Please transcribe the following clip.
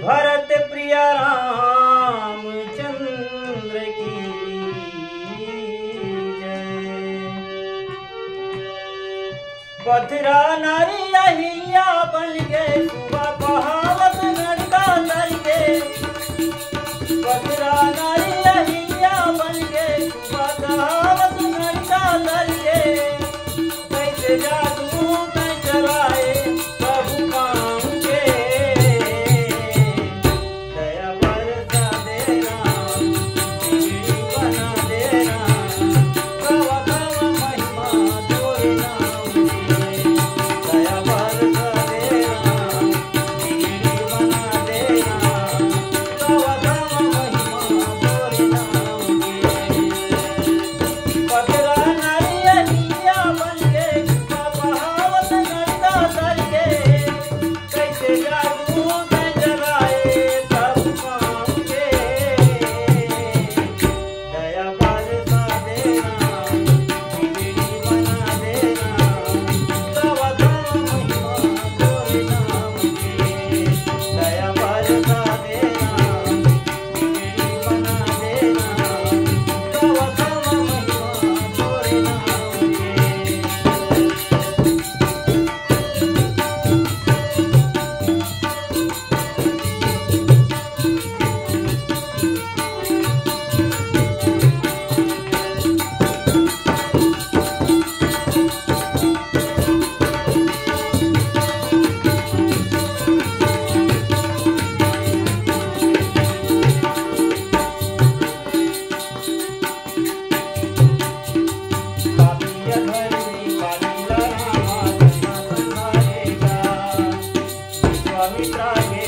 भरत प्रिया रामचंद्र की जय। पथरा नारी अहिल्या बन के सुबह बहावत लड़का दर के। पथरा नारी अहिल्या बन के सुबह बहावत लड़का दर के। कैसे जादू में चलाए प्रभु काम के। दया बरसा दे राम बिगड़ी बना दे राम। कव कव महिमा तोर नाम की। दया बरसा दे राम बिगड़ी बना दे राम। कव कव महिमा तोर नाम की। पथरा नारी अहिल्या बन के सुबह बहावत लड़का दर के। कैसे जादू में जलाए प्रभु काम के। दया बरसा दे राम बिगड़ी बना दे राम। कव कव महिमा तोर नाम की। दया बरसा दे राम बिगड़ी बना दे राम। कव कव महिमा तोर नाम की। पापिया धरणी पालीला रामा धर्म संभाळेगा। विश्वामित्रागे